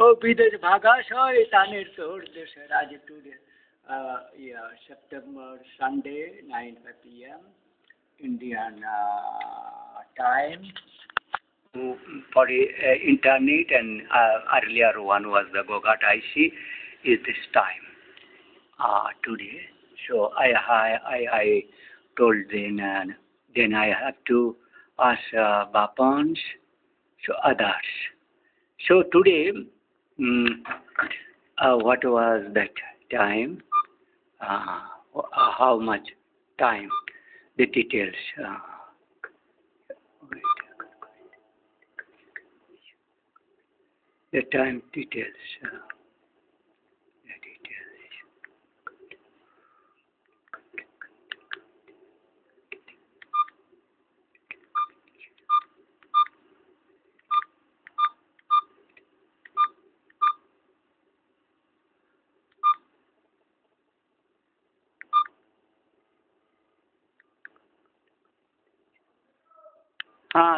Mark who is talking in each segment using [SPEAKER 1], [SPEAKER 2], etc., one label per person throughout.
[SPEAKER 1] ও বিদেশ ভাগা শয়তানের তোর দেশে রাজ today September Sunday 9 p.m. Indian time for internet, and earlier one was the Gogat IC is this time today. So I told then I have to ask Bapans, so others. So today, what was that time? How much time? The details. The time details.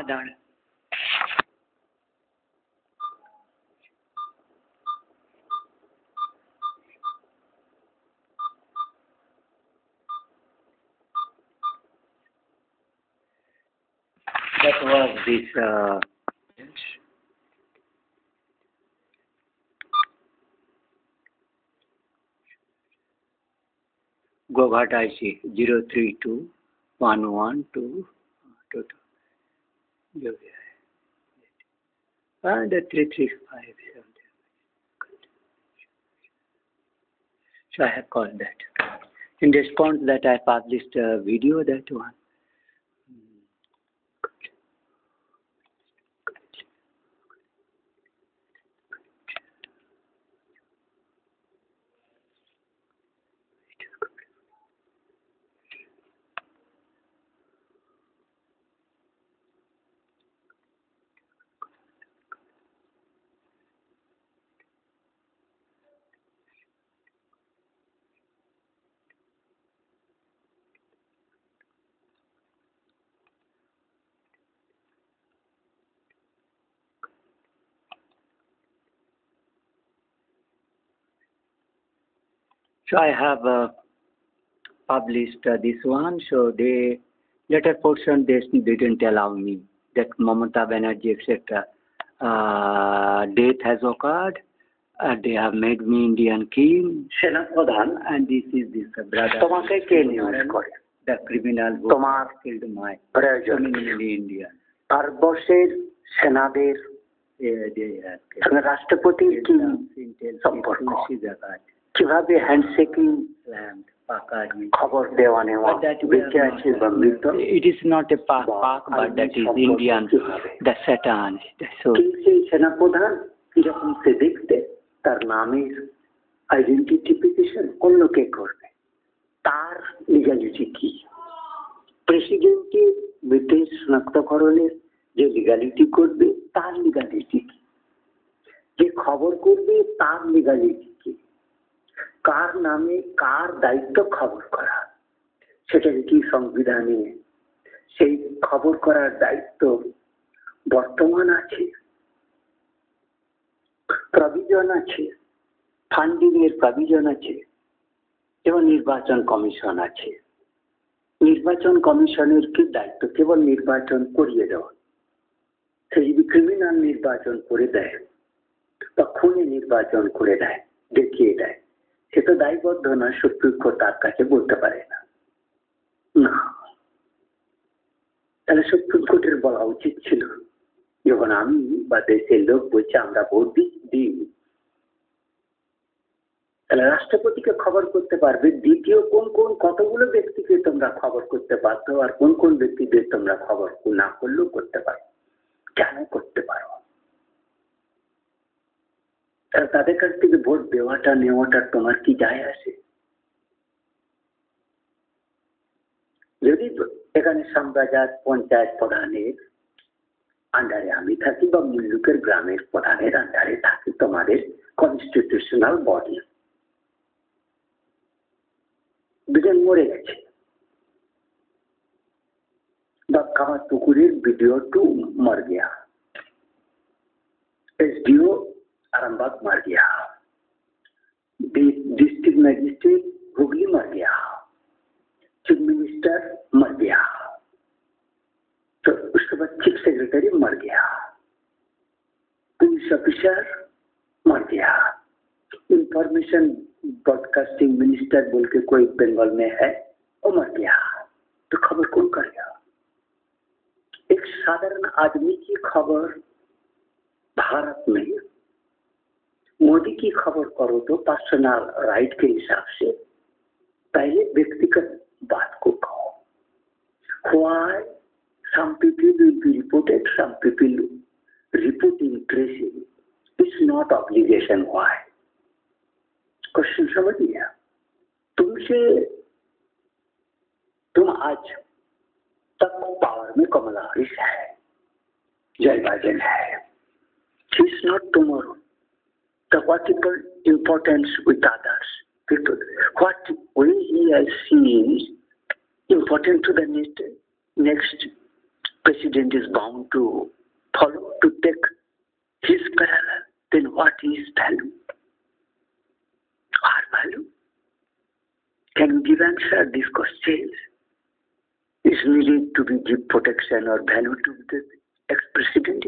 [SPEAKER 1] Done. That was this. Gogat IC 0321122. And the 3357. So I have called that. In response that I published a video, that one. So I have published this one. So the later portion they didn't allow me. That Mamata Banerjee etc. Death has occurred. They have made me Indian king, Sena Pradhan, and this is this brother. The criminal who killed my family in India.
[SPEAKER 2] ভারতবর্ষের সেনাদের রাষ্ট্রপতির কি সম্পর্ক, কিভাবে handshaking খবর দেওয়া নেওয়া, বেঁচে আছে বা মৃত?
[SPEAKER 1] It is not a Pak, but that is Indian, the Satan. So
[SPEAKER 2] সেই সেনাপ্রধান যখন সে দেখতে তার নামের আইডেন্টিফিকেশন অন্য কে করবে, তার লিগালিটি কি? প্রেসিডেন্টের মৃতের শনাক্তকরণের যে লিগালিটি করবে তার লিগালিটি কি? যে খবর করবে তার লিগালিটি কি? কার নামে কার দায়িত্ব খবর করা, সেটা কি সংবিধানে সেই খবর করার দায়িত্ব বর্তমান আছে, প্রভিজন আছে, ফান্ডিং এর প্রভিজন আছে, এবং নির্বাচন কমিশন আছে। নির্বাচন কমিশনের কি দায়িত্ব? কেবল নির্বাচন করিয়ে দেওয়া। সে যদি ক্রিমিনাল নির্বাচন করে দেয় বা খুনি নির্বাচন করে দেয়, দেখিয়ে দেয়, সে তো দায়বদ্ধ না, সুপ্রিম কোর্ট তার কাছে বলতে পারে না। না, তাহলে সুপ্রিম কোর্টের বলা উচিত ছিল, যখন আমি বা দেশের লোক বলছে আমরা ভোট দিই, তাহলে রাষ্ট্রপতিকে খবর করতে পারবে। দ্বিতীয় কোন কোন কতগুলো ব্যক্তিকে তোমরা খবর করতে পারতো, আর কোন কোন ব্যক্তিদের তোমরা খবর না করলেও করতে পারো, কেন করতে পারো? তাহলে তাদের কাছ থেকে ভোট দেওয়াটা নেওয়াটা তোমার কি যায় আসে? যদি এখানে শ্যামবাজার পঞ্চায়েত প্রধানের আন্ডারে আমি থাকি বা মুল্লুকের গ্রামের প্রধানের আন্ডারে থাকি, তোমাদের কনস্টিটিউশনাল বডি, দুজন মরে গেছে বা কামার পুকুরের ভিডিও টু মর গিয়া, এসডিও आरामबाग मर गया, डिस्ट्रिक्ट मजिस्ट्रेट हुगली मर गया, चीफ मिनिस्टर मर गया, तो उसके बाद चीफ सेक्रेटरी मर गया, पुलिस ऑफिसर मर गया, इंफॉर्मेशन ब्रॉडकास्टिंग मिनिस्टर बोल के कोई बंगाल में है वो मर गया, तो खबर कौन करेगा? एक साधारण आदमी की खबर भारत में, मोदी की खबर करो तो पर्सनल राइट के हिसाब से पहले व्यक्तिगत बात को कहो। Why some people will be reported, some people reporting tracing. It's not obligation. Why? Question समझ लिया? तुम आज तक पावर में कमला हैरिस है, जय बाइडेन है, It's not tomorrow. The vertical importance with others. People, what we are seeing is important to the next president is bound to follow, to take his parallel. Then what is value? Our value? Can you give answer these questions? Is needed to be give protection or value to the ex-president?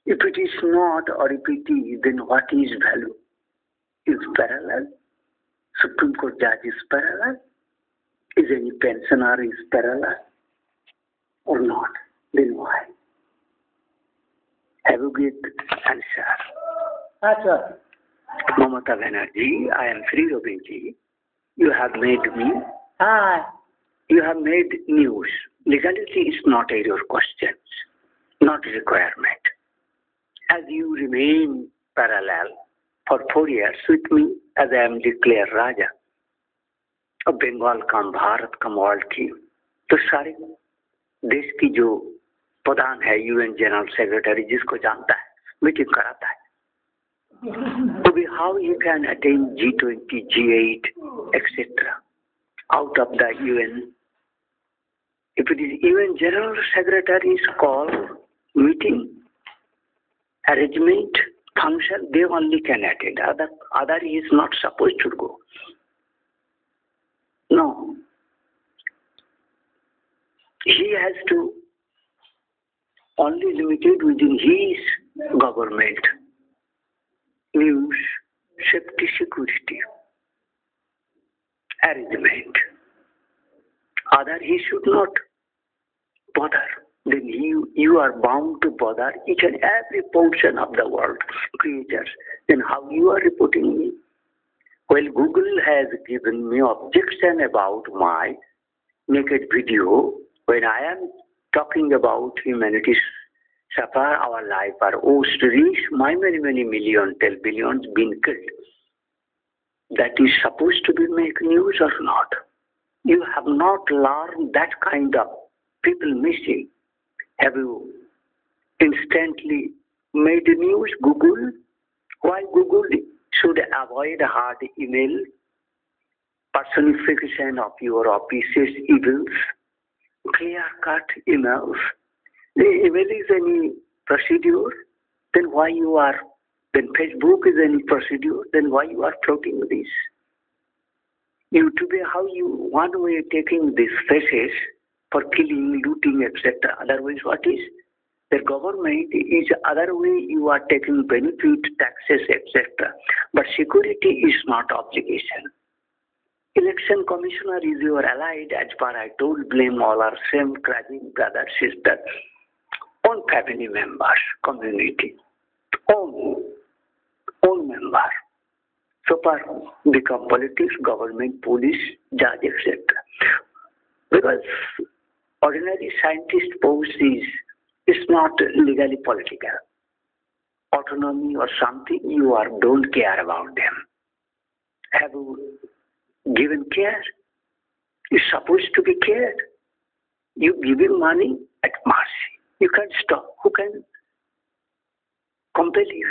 [SPEAKER 2] If it is not, or if it is, then what is value? Is parallel? Supreme Court judge is parallel? Is any pensioner is parallel? Or not? Then why? Have you get answer?
[SPEAKER 1] Answer.
[SPEAKER 2] Mamata Banerjee, I am Sri Robinji. You have made me.
[SPEAKER 1] Hi.
[SPEAKER 2] You have made news. Legality is not your questions, not requirement. As you remain parallel for 4 years with me, as I am declared Raja of Bengal come Bharat come world की, तो सारे देश की जो प्रधान है UN general secretary जिसको जानता है मीटिंग कराता है, तो भी how you can attain G20, G8, etc. out of the UN. If it is UN general secretary's call, meeting, arrangement, function, they only can attend. Other is not supposed to go. No. He has to only limited within his government. News, safety, security, arrangement. Other he should not bother. Then you are bound to bother each and every portion of the world creatures. Then how you are reporting me? Well, Google has given me objection about my naked video when I am talking about humanity suffer, our life are worst, reach many million till billions been killed. That is supposed to be make news or not? You have not learned that kind of people missing. Have you instantly made news, Google? Why Google should avoid hard email, personification of your office's evils, clear-cut emails? The email is any procedure, then why you are, then Facebook is any procedure, then why you are floating this? YouTube, how you one way taking these faces for killing, looting, etc. Otherwise, what is? The government is other way you are taking benefit, taxes, etc. But security is not obligation. Election commissioner is your allied, as per I told, blame all our same cousin, brother, sister, own family members, community, own member. So far become politics, government, police, judge, etc. Because ordinary scientist post is not legally political. Autonomy or something, you don't care about them. Have you given care? It's supposed to be cared. You give him money at mercy. You can't stop. Who can compel you?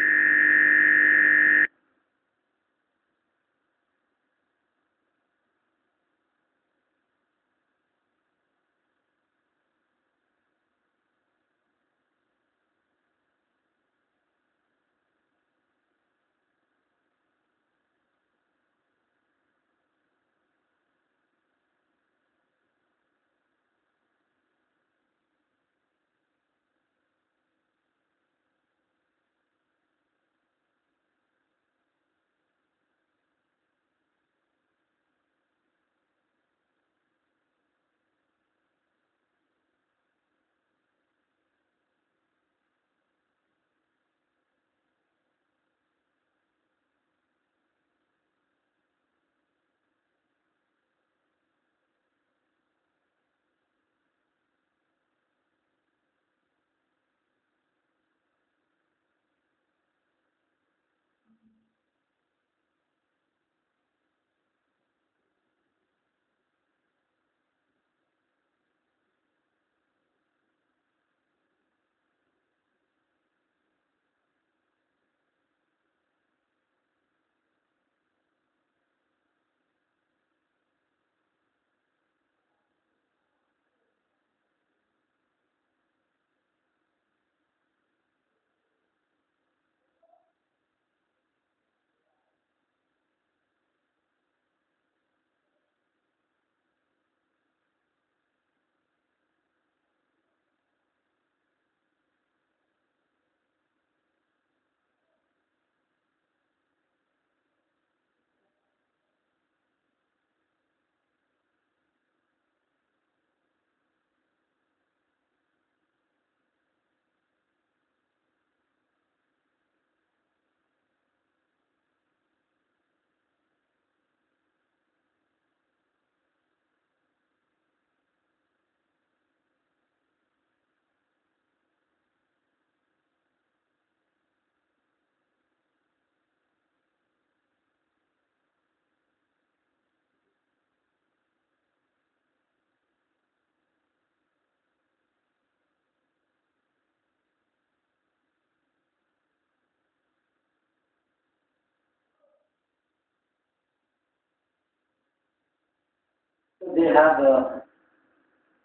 [SPEAKER 1] have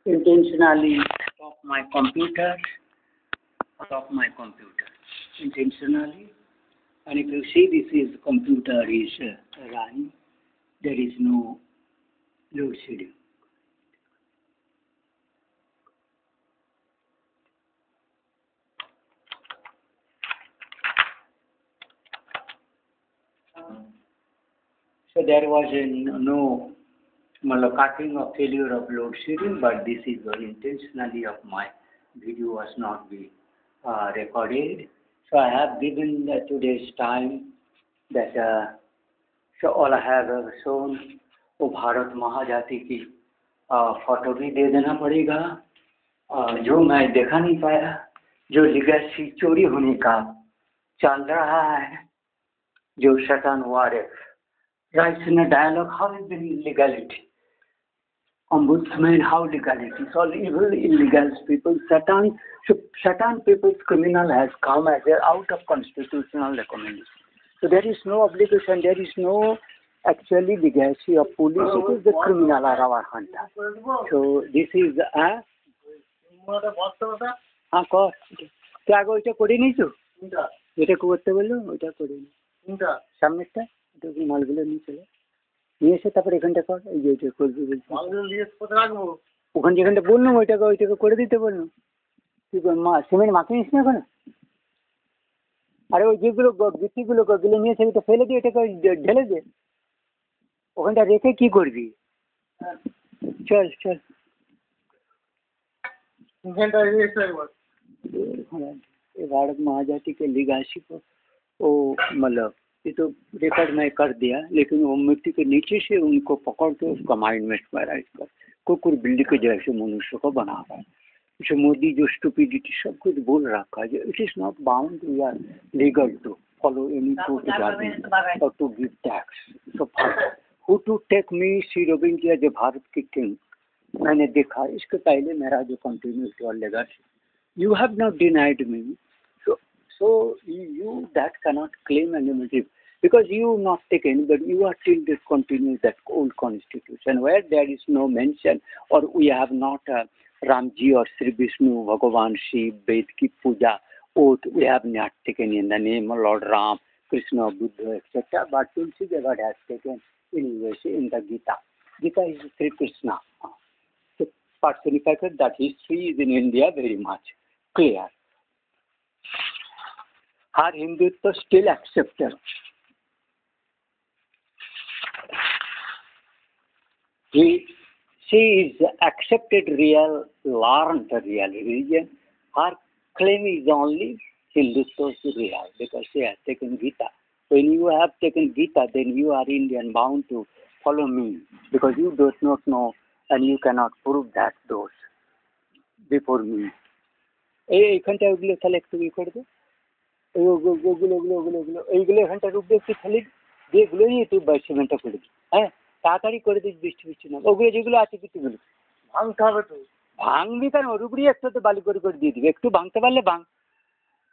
[SPEAKER 1] intentionally stopped my computer, intentionally. And if you see, this is computer is running. There is no load shedding. So there was no cutting or failure of load shedding, but this is intentionally of my video was not be recorded. So I have given today's time that so all I have shown वो भारत महाजाति की photo भी दे देना पड़ेगा जो मैं देखा नहीं पाया जो लिगेसी चोरी होने का चल रहा है जो शैतान वारिफ writes in a dialogue, how is the legality? Ombudsman, how legality? It's all evil, illegal people. Satan people's criminal has come as a out of constitutional recommendation. So there is no obligation, there is no actually legacy of police. It is the criminal are our hunter. So this is a... हाँ कौन क्या आगे उसे कोड़ी नहीं चु এটা করতে বললো ওটা করে নি কোনটা সামনেরটা এটা কি মালগুলো নিয়ে চলে নিয়ে এসে তারপর এখানটা কর এই যে এটা করবি বলছি মালগুলো নিয়ে কোথায় রাখবো ওখানে যেখানটা বললাম ওইটাকে করে দিতে বললাম কি মা সিমেন্ট মাখিয়ে নিস না ওখানে আরে ওই যেগুলো গিট্টিগুলো গিলে নিয়ে সেটা ফেলে দিয়ে এটাকে ঢেলে দে ওখানটা রেখে কি করবি চল চল ওখানটা রেখে भारत महाजाति के लिगासी को वो मतलब ये तो रिकॉर्ड में कर दिया लेकिन वो मिट्टी के नीचे से उनको पकड़ के उसका माइंड में राइट कर कुकुर बिल्ली के जैसे मनुष्य को बना रहा है जैसे मोदी जो स्टूपिडिटी सब कुछ बोल रखा है it is not bound we are legal to follow any court guideline or to give tax so who to take me Shri Ravindra जो भारत की किंग मैंने देखा इसके पहले मेरा जो कंटिन्यूटी और legacy you have not denied me so you that cannot claim anonymity because you not taken but you are still discontinue that old constitution where there is no mention or we have not Ramji or Sri Vishnu Bhagavan Shiv Ved ki puja oath we have not taken in the name of Lord Ram Krishna Buddha etc but Tulsi Devi has taken in the Gita is Sri Krishna so personified that history is in India very much clear. Her Hindutva still accepted. She is accepted real, learned real religion. Her claim is only Hindutva is real because she has taken Gita. When you have taken Gita, then you are Indian bound to follow me because you do not know and you cannot prove that those before me. এইখানটা ওগুলো তাহলে একটু ই করে দে এইগুলো এখানটা রূপ দিয়ে খালি যেগুলোই একটু সিমেন্টটা করে দিই হ্যাঁ তাড়াতাড়ি করে দিস বৃষ্টি না ওগুলো যেগুলো আছে কিছুগুলো ভাঙতে হবে তো ভাঙবি কেন ওর উপরেই একটু তো বালি করে দিয়ে দিবি একটু ভাঙতে পারলে ভাঙ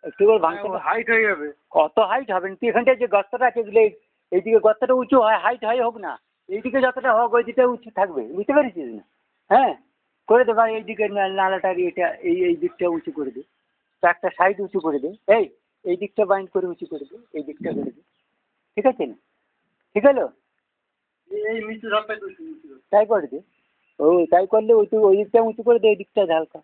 [SPEAKER 1] একটু করে ভাঙতে হাইট হয়ে যাবে কত হাইট হবে তুই এখানটায় যে গর্তটা আছে এগুলো এইদিকে গর্তটা উঁচু হয় হাইট হয় হোক না এইদিকে যতটা হোক ওই দিকটা উঁচু থাকবে বুঝতে পেরেছিস না হ্যাঁ করে দে ভাই এইদিকে নালাটার এটা এই দিকটা উঁচু করে দে একটা সাইড উঁচু করে দে এই দিকটা বাইন্ড করে উঁচু করে দে এই দিকটা করে দে ঠিক আছে না ঠিক হলো এই নিচু তাই করে দে ও তাই করলে ওই দিকটা উঁচু করে দে এই দিকটা হালকা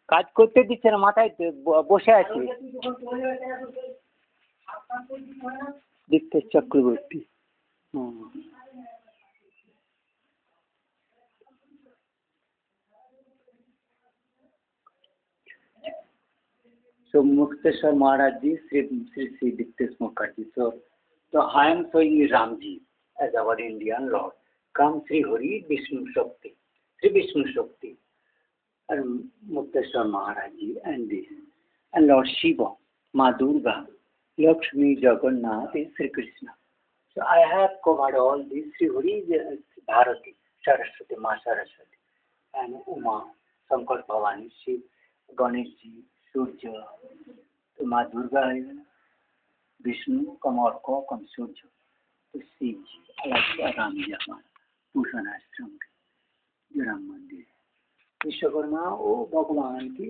[SPEAKER 1] কাজ করতে দিচ্ছে না মাথায় বসে আছে দিকটা Chakraborty So Mukteswar Maharaj Ji, Sri Diktesh Mukherjee. So I am showing Ramji as our Indian Lord. Come Sri Hari Vishnu Shakti, Sri Vishnu Shakti, and Mukteswar Maharaj Ji and this, and Lord Shiva, Ma Durga, Lakshmi, Jagannath, and Sri Krishna. So I have covered all these. Sri Hari Bharati, Saraswati, Ma Saraswati, and Uma, Shankar Bhavani, Shiv, Ganesh Ji, Surya, Ma Durga, Vishnu कम अर्क कम सूर्य, तो शिव जी अलग राम जी हमारा भूषण आश्रम के जो राम मंदिर है। विश्वकर्मा वो भगवान की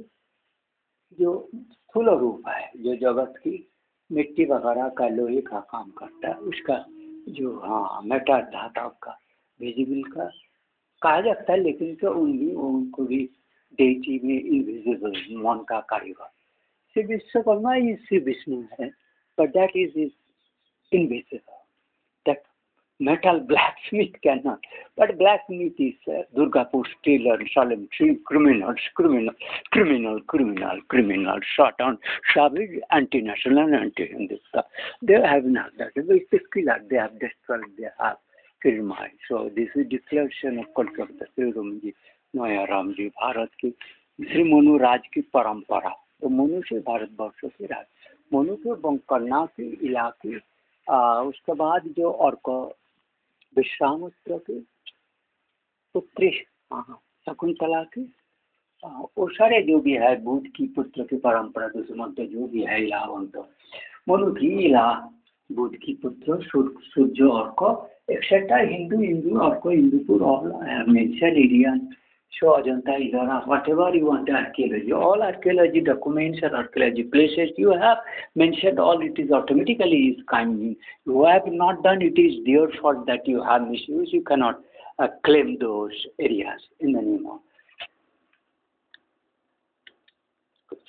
[SPEAKER 1] जो स्थूल रूप है, जो जगत की मिट्टी वगैरह का लोहे का काम करता है, उसका जो हाँ मेटा धातु का विजिबल का कहा जाता है, लेकिन तो उनको भी डेटी में इनविजिबल मन का कारीगर। श्री विश्वकर्मा इज श्री विष्णु है, but that is invisible. That metal blacksmith cannot. But blacksmith is Durgapur steel and Salem tree criminals, shot on savage, anti-national and anti-Hindutva. They have not that. It's the killer. They have destroyed. They have killed my. So this is declaration of Kolkata, Sri Ramji, Maya Ramji, Bharat की श्री मनु राज की परंपरा। तो मनु से भारतवर्ष के राज, मनु के बंकन्ना के इलाके, उसके बाद जो अर्क विश्वामित्र के पुत्री शकुंतला की, वो सारे जो भी है बुद्ध की पुत्र की परंपरा दुष्मंत जो भी है इलावंत मनु की इला बुद्ध की पुत्र सूर्य अर्क एक्सेट्रा हिंदू अर्क Hindupur all mention Aryan. So Ajanta, Ellora, whatever you want archaeology, all archaeology documents and archaeology places you have mentioned, all it is automatically is coming. You have not done, it is there for that you have misused. You cannot claim those areas in the name of.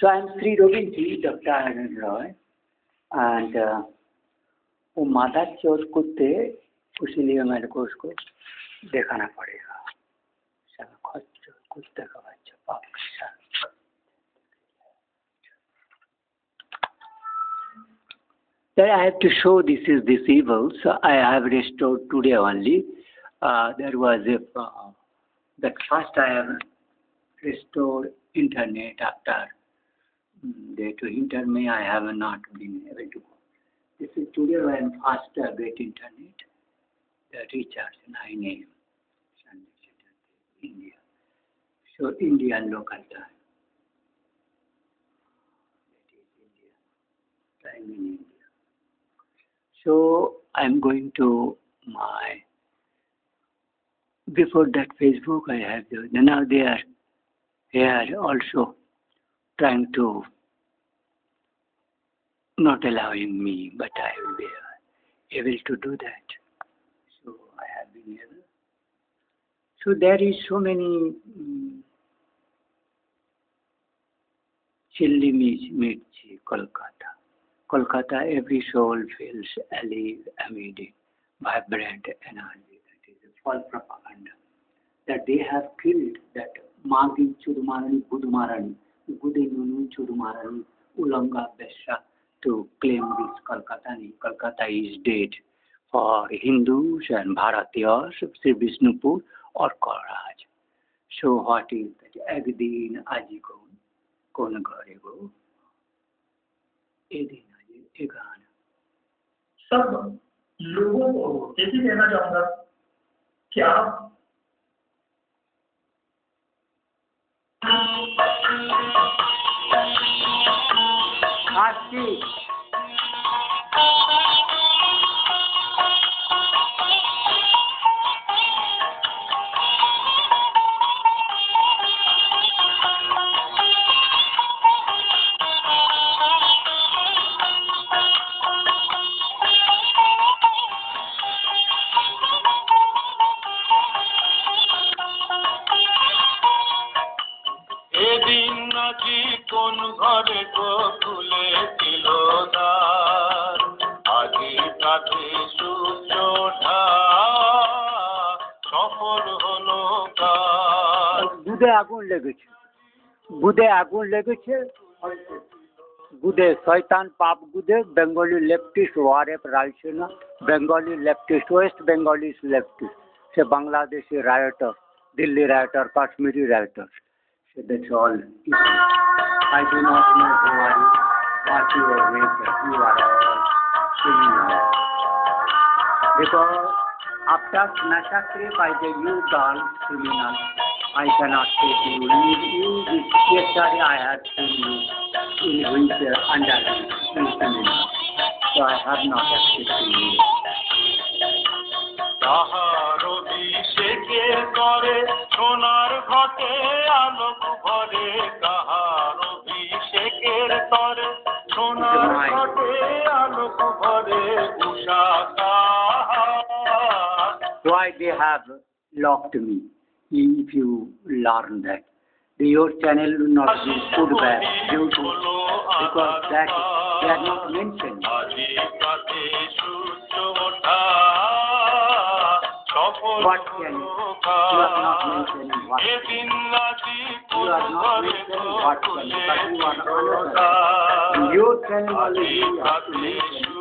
[SPEAKER 1] So I am Sri Robinji, Dr. Anand Roy, and वो माता चोर कुत्ते, उसीलिए मेरे को उसको दिखाना पड़ेगा. Then I have to show this is this evil, so I have restored today only. There was that first I have restored internet after day to internet I have not been able to go. This is today I am fast get internet. The recharge 9 a.m. Sunday, Saturday, India. So Indian local time. That is India. Time in India. So I'm going to my, before that Facebook I have, now they are here also trying to not allowing me, but I will be able to do that. So I have been able. So there is so many Chilli Mirchi, Kolkata. Kolkata, every soul feels alive amid it, vibrant energy. That is a false propaganda. That they have killed that Magi Chudumarani, Budumarani, Gudinunu Chudumarani, Ulanga Besha to claim this Kolkata. Kolkata is dead for Hindus and Bharatiyas, Sri Vishnupur or Koraj. So what is that? Agdin Ajikon, Konagarigo, Edin.
[SPEAKER 3] सब लोगों को यही कहना चाहूंगा कि आप
[SPEAKER 1] গুদে আগুন লেগেছে গুদে শয়তান পাপ গুদে বেঙ্গলি লেফটিস্ট ওয়ারেপ রাইসেনা Bengali leftist west Bengali leftist say Bangladeshi rioter Delhi rioter Kashmiri rioter say that's all I do not know who are you, what you are with, you are all criminal. Because after Nashakri by the you girl criminal, I cannot take you. You yesterday I had seen you in winter under So I have not accepted.
[SPEAKER 4] তাহার অভিষেকের করে সোনার ঘটে আলোক ভরে, কাহার অভিষেকের করে সোনার ঘটে আলোক ভরে, উষা কাহার।
[SPEAKER 1] Why they have locked me? If you learn that, your channel will not be put back due to because that they are not mentioned. What can you are not mentioning what? You are not mentioning what can you, but you are another. Your channel only you have to mention.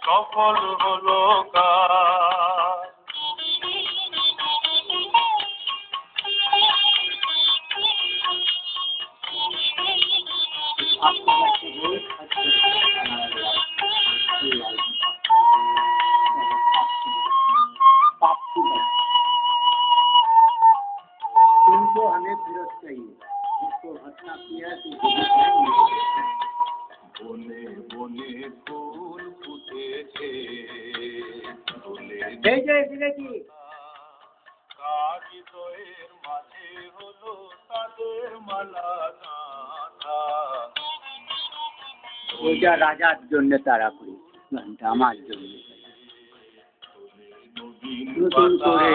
[SPEAKER 4] সফল হলো
[SPEAKER 1] इनको हमें फिरत चाहिए, जिसको हंसना किया
[SPEAKER 4] বনে বনে ফুল ফুটেছে, হৃদয়ের মাঝে হলো তাদের মালা গাঁথা।
[SPEAKER 1] ওইটা রাজার জন্য তারা করি, আমার জন্য নতুন করে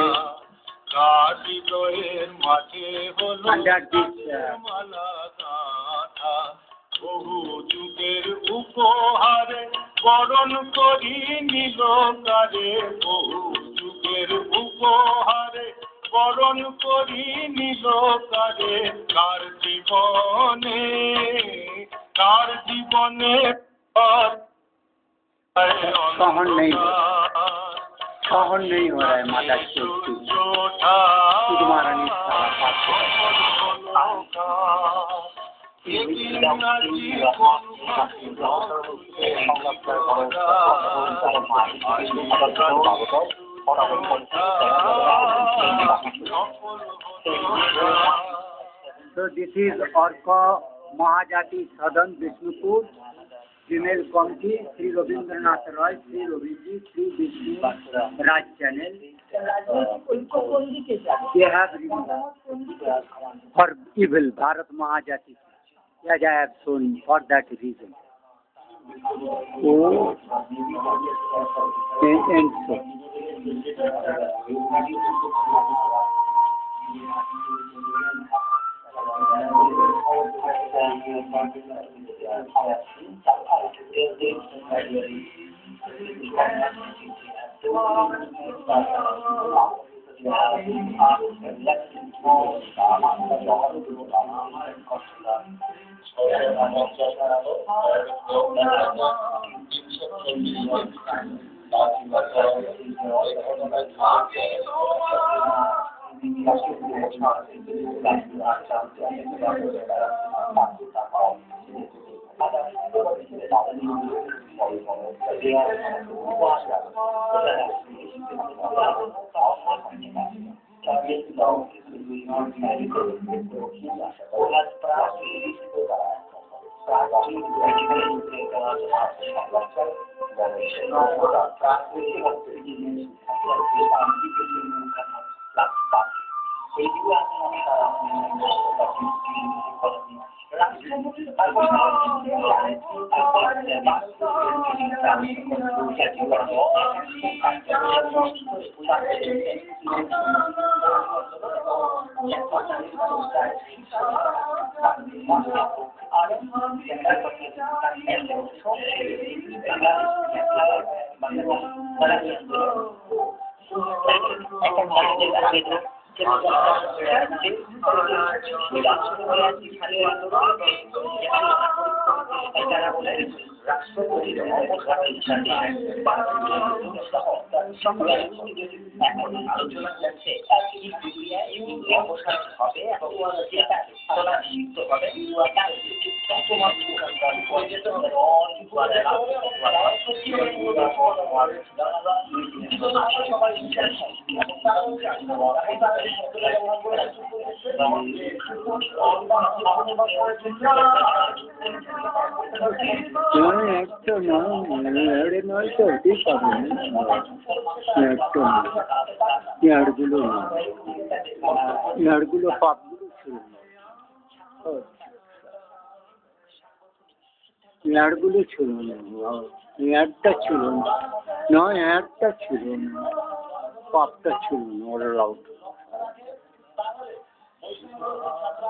[SPEAKER 4] হৃদয়ের মাঝে হলো মালা গাঁথা। বহু যুগের উপহারে বরণ করি নিল কারে, বহু যুগের উপহারে বরণ করি নিল কারে। কার জীবনে
[SPEAKER 1] सहन नहीं हो रहा है माता तुम्हारा So this is Orca Mahajati Sadhan Vishnupur Female Committee, Sri Rabindranath Roy, Sri Raviji, Sri Vishnu Raj Channel. They have for evil Bharat Mahajati, as I have shown for that reason. Oh, and so.
[SPEAKER 5] Thank you.
[SPEAKER 1] একটা নয় নয় তো ঠিক পাবেন একটা ইয়ারগুলো ইয়ারগুলো পাপগুলো ছিল ইয়ারগুলো ছিল না ইয়ারটা ছিল না ইয়ারটা ছিল না পাপটা ছিল না order out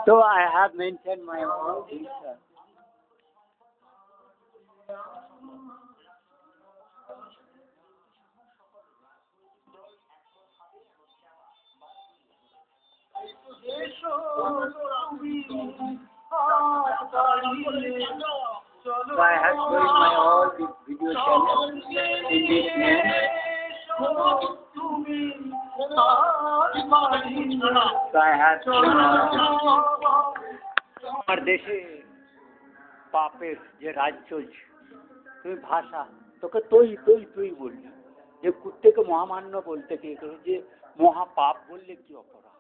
[SPEAKER 1] So I have mentioned my all these. So I have joined my all this video channel in this name. So I have আমার দেশে পাপের যে রাজ চলছে তুমি ভাষা তোকে তুই বললি যে কুত্তেকে মহামান্য বলতে কে যে মহাপাপ বললে কি অপরাধ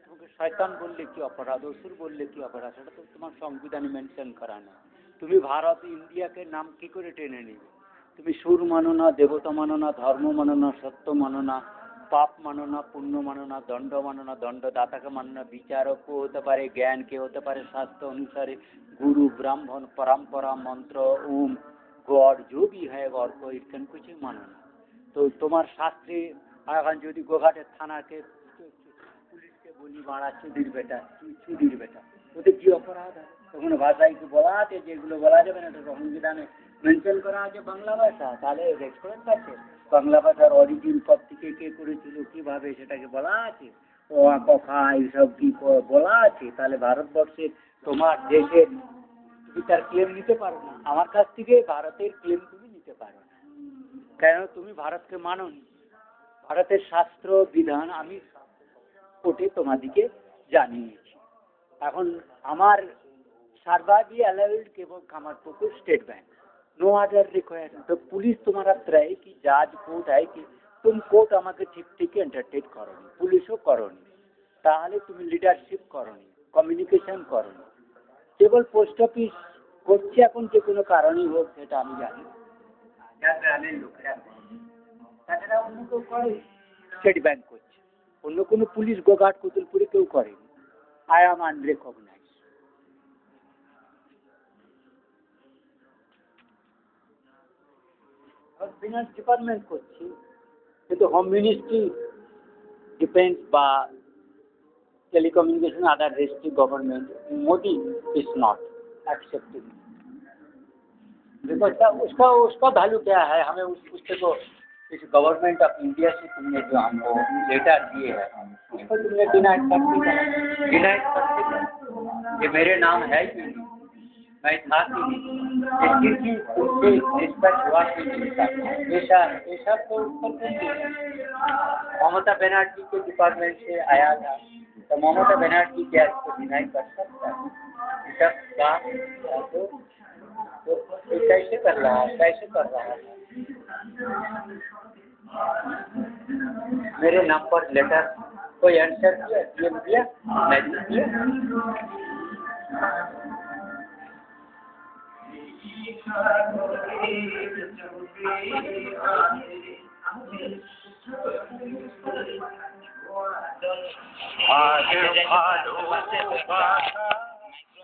[SPEAKER 1] তোমাকে শয়তান বললে কি অপরাধ অসুর বললে কি অপরাধ সেটা তো তোমার সংবিধানে মেনশন করা না তুমি ভারত ইন্ডিয়াকে নাম কি করে টেনে নেবে তুমি সুর মানো না দেবতা মানো না ধর্ম মানো না সত্য মানো না পাপ মানো না পুণ্য মানো না দণ্ড মানো না দণ্ডদাতাকে মানো না বিচারক কেউ হতে পারে জ্ঞান কেউ হতে পারে শাস্ত্র অনুসারে गुरु ब्राह्मण परंपरा मंत्र ओम गॉड जो भी है गॉड को इनकन कुछ मानो ना तो तुम्हार शास्त्रे এখন যদি গোঘাটের থানাকে পুলিশকে বলি মারা চুদির বেটা ওদের কি অপরাধ আছে তখন ভাষায় কি বলা আছে যেগুলো বলা যাবে না এটা সংবিধানে মেনশন করা আছে বাংলা ভাষা তাহলে রেস্টুরেন্ট আছে বাংলা ভাষার অরিজিন কত থেকে কে করেছিল কিভাবে সেটাকে বলা আছে ও কথা এইসব কি বলা আছে তাহলে ভারতবর্ষে তোমার দেশের তুমি তার ক্লেম নিতে পারো না আমার কাছ থেকে ভারতের ক্লেম তুমি নিতে পারো না কেন তুমি ভারতকে মানোনি ভারতের শাস্ত্র বিধান আমি কোর্টে তোমাদিকে জানিয়েছি এখন আমার सर्वाधी अलाउड केवल Kamarpukur state bank no other required तो पुलिस तुम्हारा त्रय कि जज कोर्ट है कि तुम कोर्ट আমাকে ঠিক ঠিক এন্টারটেইন করনি পুলিশও করনি তাহলে তুমি লিডারশিপ করনি কমিউনিকেশন করনি কেবল পোস্ট অফিস করছে এখন যে কোনো কারণেই হোক সেটা আমি জানি গ্রামের লোকেরা তাছাড়া অন্য কেউ করে স্টেট ব্যাংক করছে অন্য কোনো পুলিশ গোঘাট কুতুলপুরে কেউ করেনি আই এম আনরেকগনাইজড finance department করছি কিন্তু হোম মিনিস্ট্রি ডিফেন্স বা telecommunication other district government Modi is not accepting because उसका वैल्यू क्या है हमें उससे तो इस गवर्नमेंट ऑफ इंडिया से तुमने जो हमको लेटर दिए है उसको तुमने डिनाइड करते ये मेरे नाम है कि नहीं मैं था कि नहीं तुमसे रिस्पेक्ट हुआ कि नहीं ऐसा तो ममता बनर्जी के डिपार्टमेंट से आया था तो ममता बनर्जी क्या इसको डिनाई कर सकता है सब बात तो कैसे कर रहा है मेरे नाम पर लेटर कोई आंसर दिया मैं दिया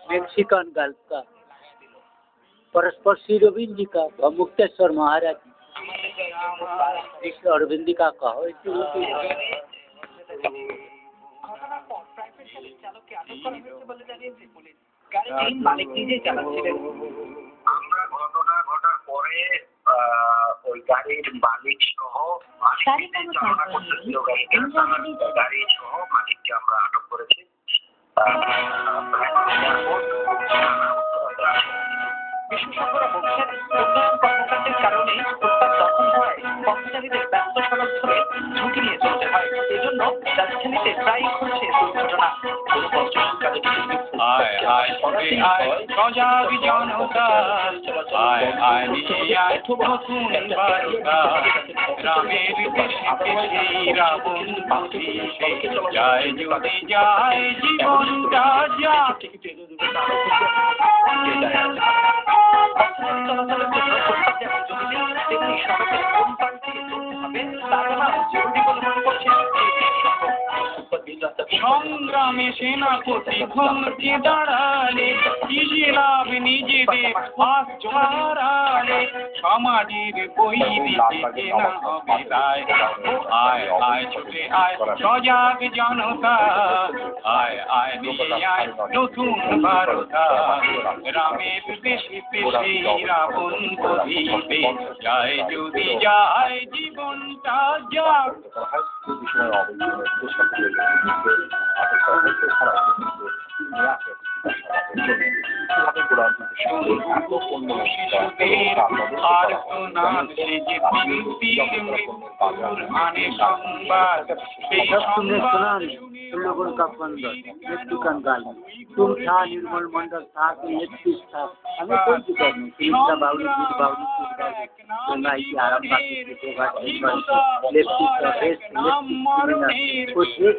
[SPEAKER 1] मेक्सिकन गल्फ का परस्पर श्री रविंद्र जी का मुक्तेश्वर महाराज जी अरविंदी का कहो
[SPEAKER 5] আমরা ঘটনা ঘটার পরে ওই গাড়ির মালিক সহ চালনা করতেছিল গাড়ি সহ মালিককে আমরা আটক করেছি বিশেষজ্ঞরা বলছেন উন্নয়ন কর্মকাণ্ডের কারণে ফুটপাত দখল হওয়ায় পথচারীদের ব্যস্ত সড়ক ধরে ঝুঁকি নিয়ে চলতে হয় এজন্য রাজধানীতে প্রায়ই ঘটছে দুর্ঘটনা কোনো পর্যটন
[SPEAKER 4] আয় আয় ছুটে আয় সজাগ জনতা আয় আয় নিয়ে আয় নতুন বার্তা রামের দেশে সেই রাবণ পুষিতে যায় যদি যায় জীবনটা যাক সংগ্রামে সেনাপতি ঘুমকে দাঁড়ালে কিসে লাভ নিজেদের হাত জড়ালে সমাজের বৈরিতে কেনা হবে দায় আয় আয় ছুটে আয় সজাগ জনতা আয় আয় নিয়ে আয় নতুন বারতা রামের দেশে সেই রাবণ পুষিতে যায় যদি যায় জীবনটা যাক
[SPEAKER 1] तुम लोगों का बंदर मृत्यु कंगाली तुम था निर्मल मंडल था कि मृत्यु था हमें कोई दिक्कत नहीं तीसरा बाउली गंगाई की आराम बाकी लेफ्टी का रेस कुछ एक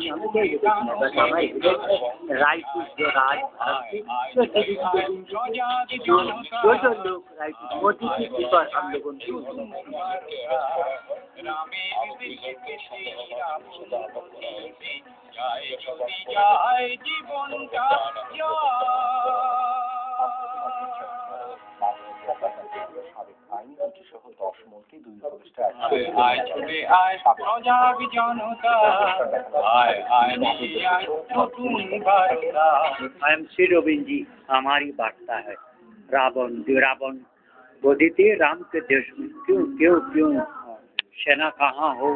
[SPEAKER 1] हमें कोई दिक्कत नहीं बस हमारी राइट जो राज जो लोग राइट मोदी की पर हम लोगों को
[SPEAKER 4] যায় জীবনটা আয় ছুটে আয় সজাগ জনতা আয় আয় নিয়ে আয় নতুন বার্তা
[SPEAKER 1] आई एम श्री गोविंद जी हमारी वार्ता है रावण बोधित राम के देश में क्यों क्यों क्यों सेना कहाँ हो